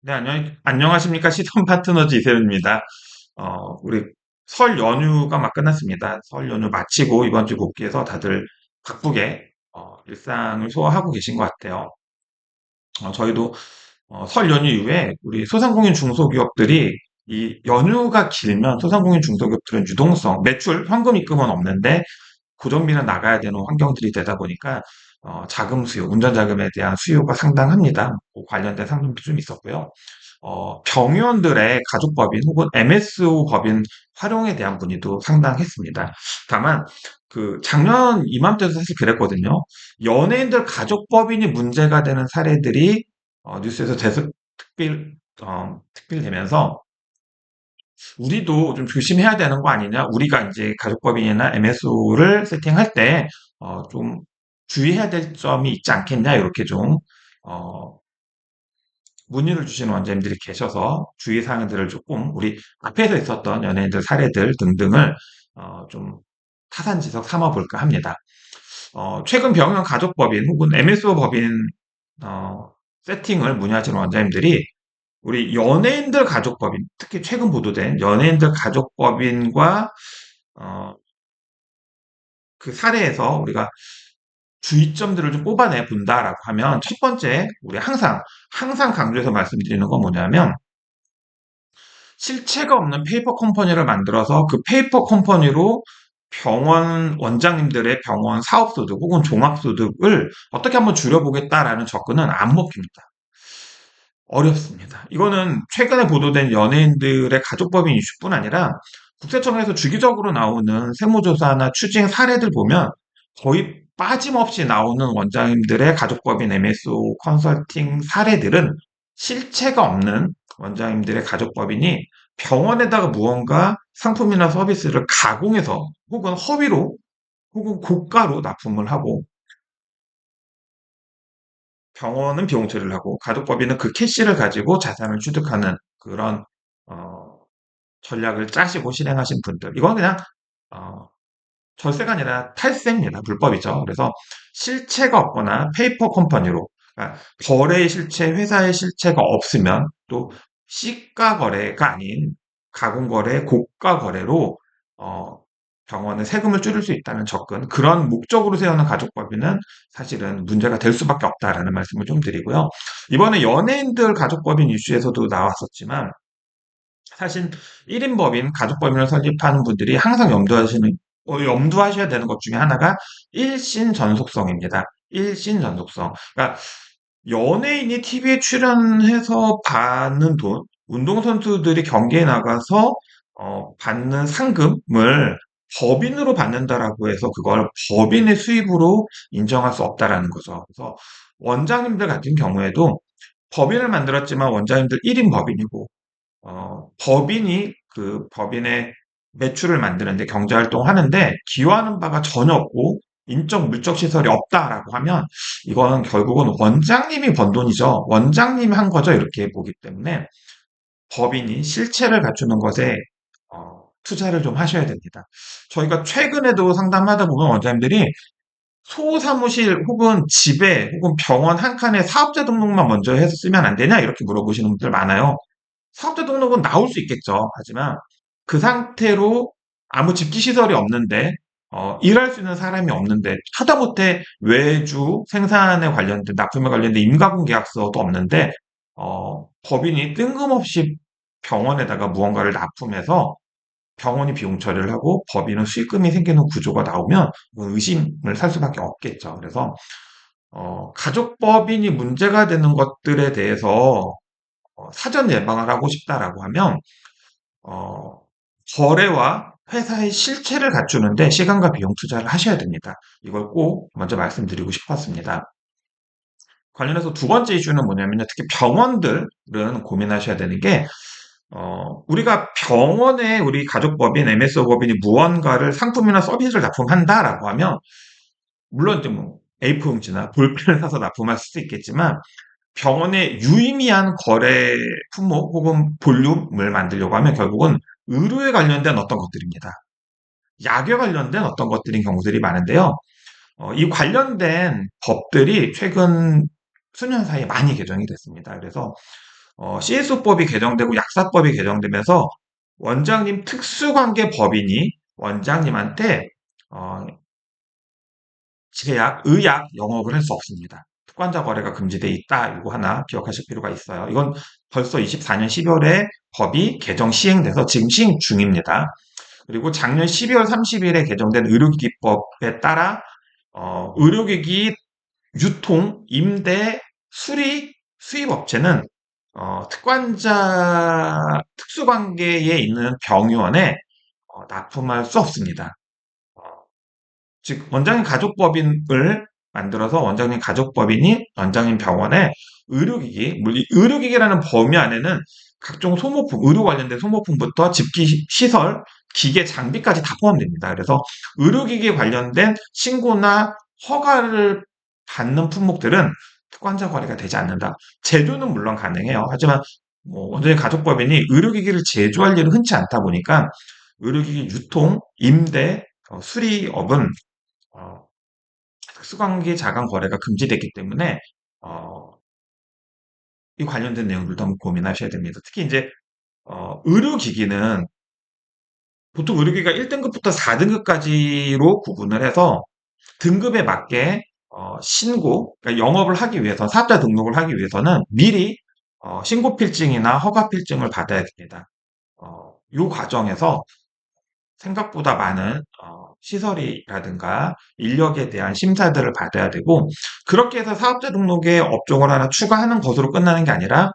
네, 안녕하십니까. 시선 파트너즈 이세윤입니다. 우리 설 연휴가 막 끝났습니다. 설 연휴 마치고 이번 주 복귀해서 다들 바쁘게, 일상을 소화하고 계신 것 같아요. 저희도, 설 연휴 이후에 우리 소상공인 중소기업들이 이 연휴가 길면 소상공인 중소기업들은 유동성, 매출, 현금 입금은 없는데 고정비는 나가야 되는 환경들이 되다 보니까 자금 수요, 운전 자금에 대한 수요가 상당합니다. 그 관련된 상품도 좀 있었고요. 병의원들의 가족법인 혹은 MSO 법인 활용에 대한 문의도 상당했습니다. 다만 그 작년 이맘때도 사실 그랬거든요. 연예인들 가족법인이 문제가 되는 사례들이 뉴스에서 계속 특필되면서 우리도 좀 조심해야 되는 거 아니냐? 우리가 이제 가족법인이나 MSO를 세팅할 때, 좀 주의해야 될 점이 있지 않겠냐? 이렇게 좀, 어, 문의를 주시는 원장님들이 계셔서 주의사항들을 조금 우리 앞에서 있었던 연예인들 사례들 등등을, 좀 타산지석 삼아 볼까 합니다. 최근 병영 가족법인 혹은 MSO 법인, 세팅을 문의하시는 원장님들이 우리 연예인들 가족법인, 특히 최근 보도된 연예인들 가족법인과 어, 그 사례에서 우리가 주의점들을 좀 뽑아내 본다라고 하면 첫 번째, 우리 항상 강조해서 말씀드리는 건 뭐냐면 실체가 없는 페이퍼 컴퍼니를 만들어서 그 페이퍼 컴퍼니로 병원 원장님들의 병원 사업소득 혹은 종합소득을 어떻게 한번 줄여보겠다라는 접근은 안 먹힙니다. 어렵습니다. 이거는 최근에 보도된 연예인들의 가족법인 이슈뿐 아니라 국세청에서 주기적으로 나오는 세무조사나 추징 사례들 보면 거의 빠짐없이 나오는 원장님들의 가족법인 MSO 컨설팅 사례들은 실체가 없는 원장님들의 가족법인이 병원에다가 무언가 상품이나 서비스를 가공해서 혹은 허위로 혹은 고가로 납품을 하고 병원은 비용 처리를 하고 가족법인은 그 캐시를 가지고 자산을 취득하는 그런 어, 전략을 짜시고 실행하신 분들. 이건 그냥 어, 절세가 아니라 탈세입니다. 불법이죠. 그래서 실체가 없거나 페이퍼 컴퍼니로 그러니까 거래의 실체, 회사의 실체가 없으면 또 시가 거래가 아닌 가공 거래, 고가 거래로 어, 병원의 세금을 줄일 수 있다는 접근, 그런 목적으로 세우는 가족법인은 사실은 문제가 될 수밖에 없다라는 말씀을 좀 드리고요. 이번에 연예인들 가족법인 이슈에서도 나왔었지만 사실 1인 법인, 가족법인을 설립하는 분들이 항상 염두하셔야 되는 것 중에 하나가 일신 전속성입니다. 일신 전속성. 그러니까 연예인이 TV에 출연해서 받는 돈, 운동선수들이 경기에 나가서 받는 상금을 법인으로 받는다라고 해서 그걸 법인의 수입으로 인정할 수 없다라는 거죠. 그래서 원장님들 같은 경우에도 법인을 만들었지만 원장님들 1인 법인이고 법인이 그 법인의 매출을 만드는데 경제활동 하는데 기여하는 바가 전혀 없고 인적 물적 시설이 없다라고 하면 이거는 결국은 원장님이 번 돈이죠. 원장님이 한 거죠. 이렇게 보기 때문에 법인이 실체를 갖추는 것에 투자를 좀 하셔야 됩니다. 저희가 최근에도 상담하다 보면 원장님들이 소사무실 혹은 집에 혹은 병원 한 칸에 사업자 등록만 먼저 해서 쓰면 안 되냐 이렇게 물어보시는 분들 많아요. 사업자 등록은 나올 수 있겠죠. 하지만 그 상태로 아무 집기 시설이 없는데 일할 수 있는 사람이 없는데 하다못해 외주 생산에 관련된 납품에 관련된 임가공 계약서도 없는데 법인이 뜬금없이 병원에다가 무언가를 납품해서 병원이 비용 처리를 하고 법인은 수익금이 생기는 구조가 나오면 의심을 살 수밖에 없겠죠. 그래서 가족법인이 문제가 되는 것들에 대해서 사전 예방을 하고 싶다라고 하면 어, 거래와 회사의 실체를 갖추는데 시간과 비용 투자를 하셔야 됩니다. 이걸 꼭 먼저 말씀드리고 싶었습니다. 관련해서 두 번째 이슈는 뭐냐면요. 특히 병원들은 고민하셔야 되는 게 우리가 병원에 우리 가족법인, MSO 법인이 무언가를 상품이나 서비스를 납품한다라고 하면 물론 이제 뭐 A4 용지나 볼펜을 사서 납품할 수도 있겠지만 병원의 유의미한 거래 품목 혹은 볼륨을 만들려고 하면 결국은 의료에 관련된 어떤 것들입니다. 약에 관련된 어떤 것들인 경우들이 많은데요. 이 관련된 법들이 최근 수년 사이에 많이 개정이 됐습니다. 그래서 CSO법이 개정되고 약사법이 개정되면서 원장님 특수관계 법인이 원장님한테 어, 제약, 의약 영업을 할 수 없습니다. 특관자 거래가 금지돼 있다. 이거 하나 기억하실 필요가 있어요. 이건 벌써 24년 12월에 법이 개정 시행돼서 지금 시행 중입니다. 그리고 작년 12월 30일에 개정된 의료기기법에 따라 의료기기 유통, 임대, 수리, 수입업체는 특수관계에 있는 병원에 납품할 수 없습니다. 어, 즉 원장님 가족법인을 만들어서 원장님 가족법인이 원장님 병원에 의료기기, 물론 의료기기라는 범위 안에는 각종 소모품, 의료 관련된 소모품부터 집기 시설, 기계, 장비까지 다 포함됩니다. 그래서 의료기기 관련된 신고나 허가를 받는 품목들은 특관자 거래가 되지 않는다. 제조는 물론 가능해요. 하지만 원장님 가족법인이 의료기기를 제조할 일은 흔치 않다 보니까 의료기기 유통, 임대, 수리업은 어, 특수관계 자간 거래가 금지됐기 때문에 어, 이 관련된 내용들도 한번 고민하셔야 됩니다. 특히 이제 의료기기는 보통 의료기기가 1등급부터 4등급까지로 구분을 해서 등급에 맞게 신고, 그러니까 영업을 하기 위해서 사업자 등록을 하기 위해서는 미리 신고 필증이나 허가 필증을 받아야 됩니다. 이 과정에서 생각보다 많은 시설이라든가 인력에 대한 심사들을 받아야 되고 그렇게 해서 사업자 등록에 업종을 하나 추가하는 것으로 끝나는 게 아니라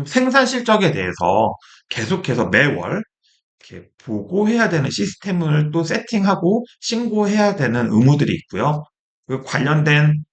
생산 실적에 대해서 계속해서 매월 이렇게 보고해야 되는 시스템을 또 세팅하고 신고해야 되는 의무들이 있고요. 그 관련된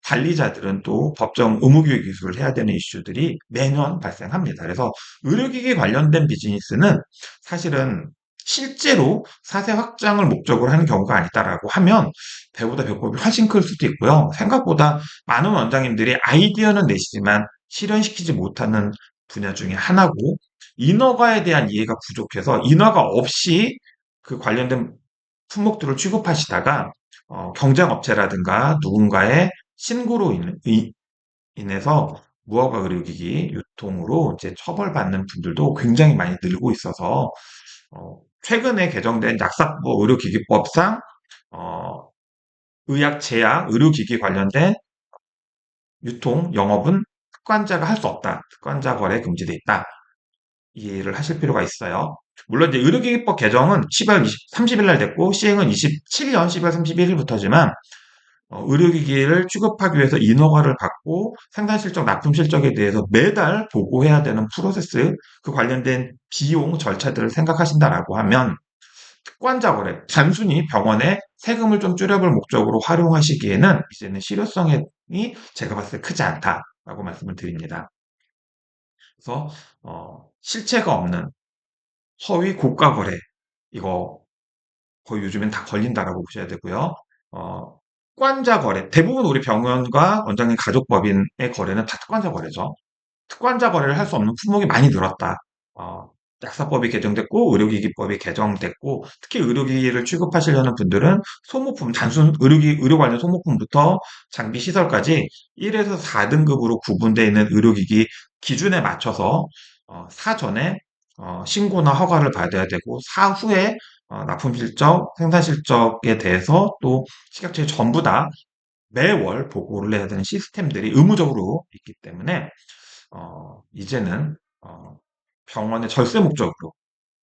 관리자들은 또 법정 의무교육 기술을 해야 되는 이슈들이 매년 발생합니다. 그래서 의료기기 관련된 비즈니스는 사실은 실제로 사세 확장을 목적으로 하는 경우가 아니다라고 하면 배보다 배꼽이 훨씬 클 수도 있고요. 생각보다 많은 원장님들이 아이디어는 내시지만 실현시키지 못하는 분야 중에 하나고 인허가에 대한 이해가 부족해서 인허가 없이 그 관련된 품목들을 취급하시다가 경쟁업체라든가 누군가의 신고로 인해서 무허가 의료기기 유통으로 이제 처벌받는 분들도 굉장히 많이 늘고 있어서 최근에 개정된 약사법 의료기기법상 어, 의약 제약 의료기기 관련된 유통 영업은 특관자가 할 수 없다. 특관자 거래 금지돼 있다. 이해를 하실 필요가 있어요. 물론 이제 의료기기법 개정은 10월 30일 날 됐고 시행은 27년 10월 31일부터지만 의료기기를 취급하기 위해서 인허가를 받고 생산실적, 납품실적에 대해서 매달 보고해야 되는 프로세스, 그 관련된 비용, 절차들을 생각하신다라고 하면 특관자 거래, 단순히 병원에 세금을 좀 줄여볼 목적으로 활용하시기에는 이제는 실효성이 제가 봤을 때 크지 않다라고 말씀을 드립니다. 그래서 실체가 없는 허위 고가 거래, 이거 거의 요즘엔 다 걸린다라고 보셔야 되고요. 어, 특관자 거래. 대부분 우리 병원과 원장님 가족법인의 거래는 다 특관자 거래죠. 특관자 거래를 할 수 없는 품목이 많이 늘었다. 어, 약사법이 개정됐고 의료기기법이 개정됐고 특히 의료기기를 취급하시려는 분들은 소모품, 단순 의료 관련 소모품부터 장비 시설까지 1에서 4등급으로 구분되어 있는 의료기기 기준에 맞춰서 사전에 신고나 허가를 받아야 되고 사후에 납품 실적, 생산 실적에 대해서 또 식약처에 전부 다 매월 보고를 해야 되는 시스템들이 의무적으로 있기 때문에 이제는 병원의 절세 목적으로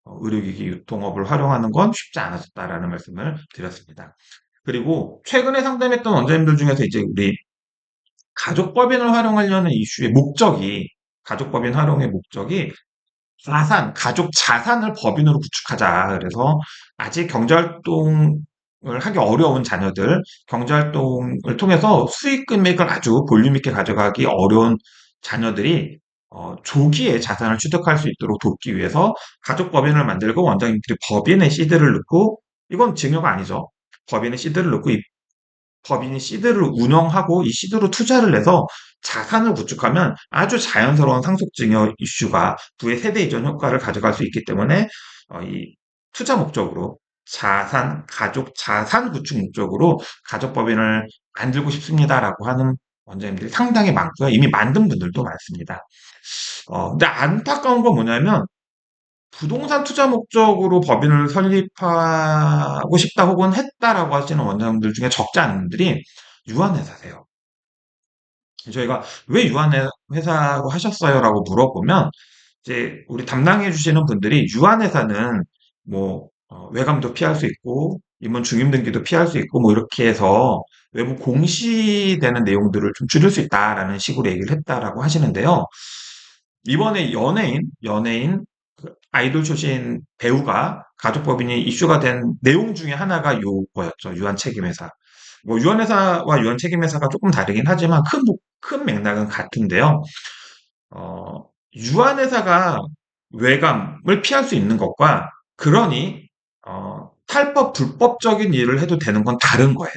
의료기기 유통업을 활용하는 건 쉽지 않아졌다라는 말씀을 드렸습니다. 그리고 최근에 상담했던 원장님들 중에서 이제 우리 가족법인을 활용하려는 이슈의 목적이 가족법인 활용의 목적이 가족 자산을 법인으로 구축하자. 그래서 아직 경제활동을 하기 어려운 자녀들, 경제활동을 통해서 수익 금액을 아주 볼륨 있게 가져가기 어려운 자녀들이 조기에 자산을 취득할 수 있도록 돕기 위해서 가족법인을 만들고 원장님들이 법인에 시드를 넣고 이건 증여가 아니죠. 법인에 시드를 넣고 이 법인이 시드를 운영하고 이 시드로 투자를 해서 자산을 구축하면 아주 자연스러운 상속증여 이슈가 부의 세대 이전 효과를 가져갈 수 있기 때문에 이 투자 목적으로 가족 자산 구축 목적으로 가족법인을 만들고 싶습니다라고 하는 원장님들이 상당히 많고요. 이미 만든 분들도 많습니다. 근데 안타까운 건 뭐냐면 부동산 투자 목적으로 법인을 설립하고 싶다 혹은 했다라고 하시는 원장님들 중에 적지 않은 분들이 유한회사세요. 저희가 왜 유한회사로 하셨어요라고 물어보면 이제 우리 담당해 주시는 분들이 유한회사는 뭐 외감도 피할 수 있고 임원 중임등기도 피할 수 있고 뭐 이렇게 해서 외부 공시되는 내용들을 좀 줄일 수 있다라는 식으로 얘기를 했다라고 하시는데요. 이번에 연예인 그 아이돌 출신 배우가 가족법인이 이슈가 된 내용 중에 하나가 요거였죠. 유한책임회사. 뭐 유한회사와 유한책임회사가 조금 다르긴 하지만 큰 맥락은 같은데요. 어, 유한회사가 외감을 피할 수 있는 것과 그러니 탈법 불법적인 일을 해도 되는 건 다른 거예요.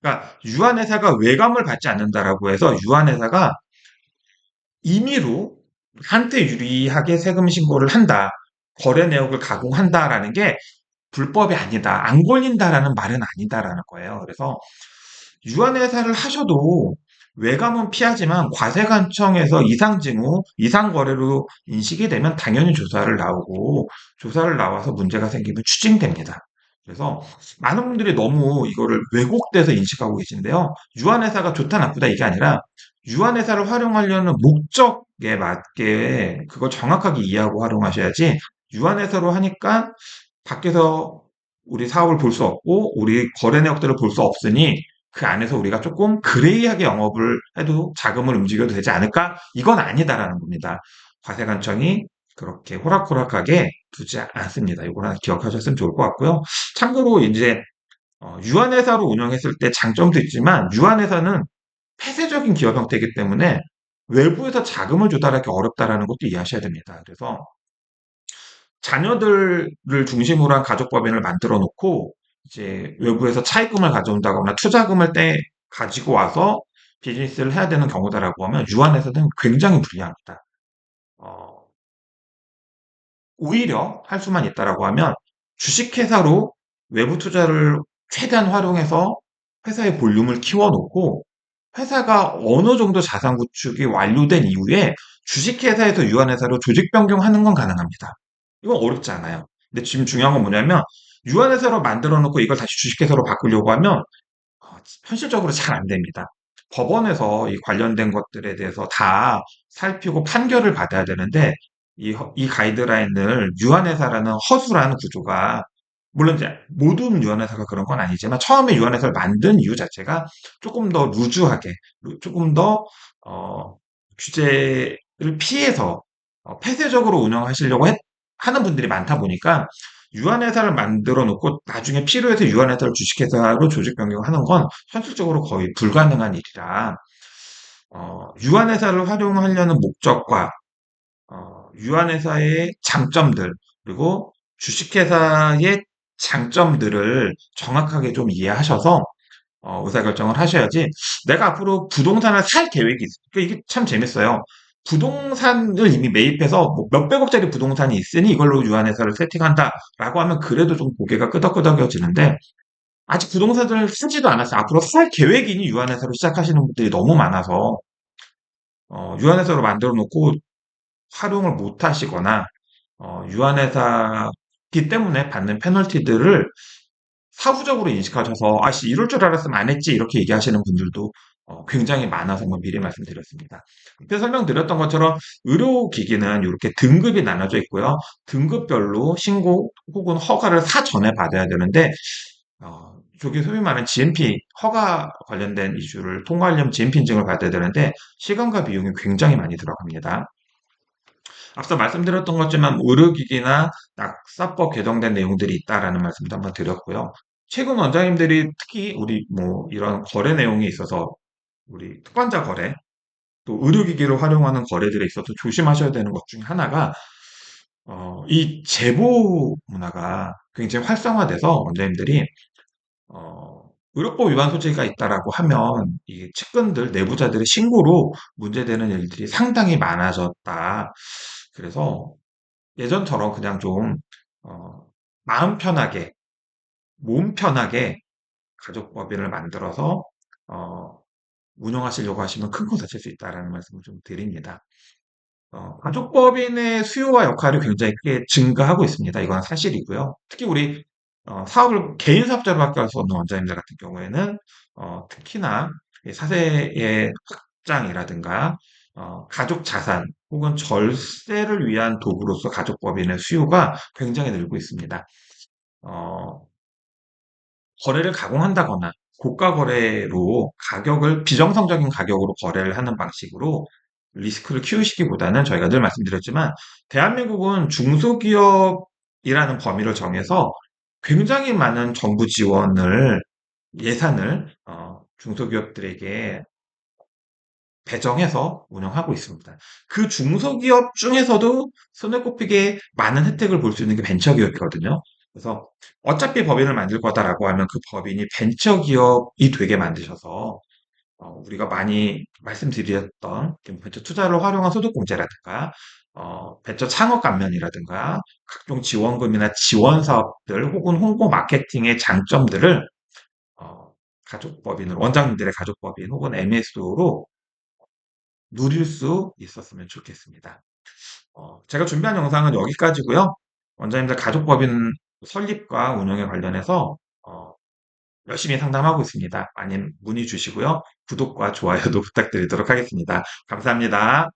그러니까 유한회사가 외감을 받지 않는다라고 해서 유한회사가 임의로 한테 유리하게 세금 신고를 한다, 거래 내역을 가공한다라는 게 불법이 아니다, 안 걸린다라는 말은 아니다라는 거예요. 그래서 유한회사를 하셔도 외감은 피하지만 과세관청에서 이상징후, 이상거래로 인식이 되면 당연히 조사를 나오고 조사를 나와서 문제가 생기면 추징됩니다. 그래서 많은 분들이 너무 이거를 왜곡돼서 인식하고 계신데요. 유한회사가 좋다 나쁘다 이게 아니라 유한회사를 활용하려는 목적에 맞게 그걸 정확하게 이해하고 활용하셔야지 유한회사로 하니까 밖에서 우리 사업을 볼 수 없고 우리 거래 내역들을 볼 수 없으니 그 안에서 우리가 조금 그레이하게 영업을 해도 자금을 움직여도 되지 않을까? 이건 아니다라는 겁니다. 과세관청이 그렇게 호락호락하게 두지 않습니다. 이걸 하나 기억하셨으면 좋을 것 같고요. 참고로 이제 유한회사로 운영했을 때 장점도 있지만 유한회사는 폐쇄적인 기업 형태이기 때문에 외부에서 자금을 조달하기 어렵다라는 것도 이해하셔야 됩니다. 그래서 자녀들을 중심으로 한 가족법인을 만들어 놓고 이제 외부에서 차입금을 가져온다거나 투자금을 가지고 와서 비즈니스를 해야 되는 경우다라고 하면 유한에서는 굉장히 불리합니다. 어, 오히려 할 수만 있다라고 하면 주식회사로 외부 투자를 최대한 활용해서 회사의 볼륨을 키워놓고 회사가 어느 정도 자산 구축이 완료된 이후에 주식회사에서 유한회사로 조직 변경하는 건 가능합니다. 이건 어렵지 않아요. 근데 지금 중요한 건 뭐냐면 유한회사로 만들어 놓고 이걸 다시 주식회사로 바꾸려고 하면 현실적으로 잘 안 됩니다. 법원에서 이 관련된 것들에 대해서 다 살피고 판결을 받아야 되는데 이 가이드라인을 유한회사라는 허술한 구조가 물론 이제 모든 유한회사가 그런 건 아니지만 처음에 유한회사를 만든 이유 자체가 조금 더 루즈하게 조금 더 규제를 피해서 폐쇄적으로 운영하시려고 하는 분들이 많다 보니까 유한회사를 만들어 놓고 나중에 필요해서 유한회사를 주식회사로 조직 변경하는 건 현실적으로 거의 불가능한 일이라 유한회사를 활용하려는 목적과 유한회사의 장점들 그리고 주식회사의 장점들을 정확하게 좀 이해하셔서 의사결정을 하셔야지 내가 앞으로 부동산을 살 계획이 있어. 그러니까 이게 참 재밌어요. 부동산을 이미 매입해서 뭐 몇백억짜리 부동산이 있으니 이걸로 유한회사를 세팅한다라고 하면 그래도 좀 고개가 끄덕끄덕여지는데 아직 부동산을 사지도 않았어요. 앞으로 살 계획이니 유한회사로 시작하시는 분들이 너무 많아서 유한회사로 만들어 놓고 활용을 못 하시거나 유한회사기 때문에 받는 페널티들을 사후적으로 인식하셔서 아씨 이럴 줄 알았으면 안 했지 이렇게 얘기하시는 분들도 굉장히 많아서 뭐 미리 말씀드렸습니다. 앞에 설명드렸던 것처럼 의료기기는 이렇게 등급이 나눠져 있고요. 등급별로 신고 혹은 허가를 사전에 받아야 되는데 저기 소위 말하는 GMP 허가 관련된 이슈를 통과하려면 GMP 인증을 받아야 되는데 시간과 비용이 굉장히 많이 들어갑니다. 앞서 말씀드렸던 것처럼 의료기기나 낙사법 개정된 내용들이 있다라는 말씀도 한번 드렸고요. 최근 원장님들이 특히 우리 뭐 이런 거래 내용에 있어서 우리 특관자 거래 또 의료기기를 활용하는 거래들에 있어서 조심하셔야 되는 것 중에 하나가 이 제보 문화가 굉장히 활성화돼서 원장님들이 의료법 위반 소지가 있다라고 하면 이 측근들 내부자들의 신고로 문제되는 일들이 상당히 많아졌다. 그래서 예전처럼 그냥 좀 마음 편하게 몸 편하게 가족법인을 만들어서 어, 운영하시려고 하시면 큰 코 다칠 수 있다라는 말씀을 좀 드립니다. 가족법인의 수요와 역할이 굉장히 크게 증가하고 있습니다. 이건 사실이고요. 특히 우리 사업을 개인 사업자로밖에 할 수 없는 원장님들 같은 경우에는 특히나 이 사세의 확장이라든가 가족 자산 혹은 절세를 위한 도구로서 가족법인의 수요가 굉장히 늘고 있습니다. 어, 거래를 가공한다거나 고가 거래로 가격을 비정상적인 가격으로 거래를 하는 방식으로 리스크를 키우시기보다는 저희가 늘 말씀드렸지만 대한민국은 중소기업이라는 범위를 정해서 굉장히 많은 정부 지원을 예산을 중소기업들에게 배정해서 운영하고 있습니다. 그 중소기업 중에서도 손에 꼽히게 많은 혜택을 볼 수 있는 게 벤처기업이거든요. 그래서 어차피 법인을 만들 거다라고 하면 그 법인이 벤처기업이 되게 만드셔서 우리가 많이 말씀드렸던 벤처 투자를 활용한 소득공제라든가 벤처 창업 감면이라든가 각종 지원금이나 지원 사업들 혹은 홍보 마케팅의 장점들을 어, 가족법인으로 원장님들의 가족법인 혹은 MS로 누릴 수 있었으면 좋겠습니다. 제가 준비한 영상은 여기까지고요. 원장님들 가족법인 설립과 운영에 관련해서 열심히 상담하고 있습니다. 많이 문의 주시고요. 구독과 좋아요도 부탁드리도록 하겠습니다. 감사합니다.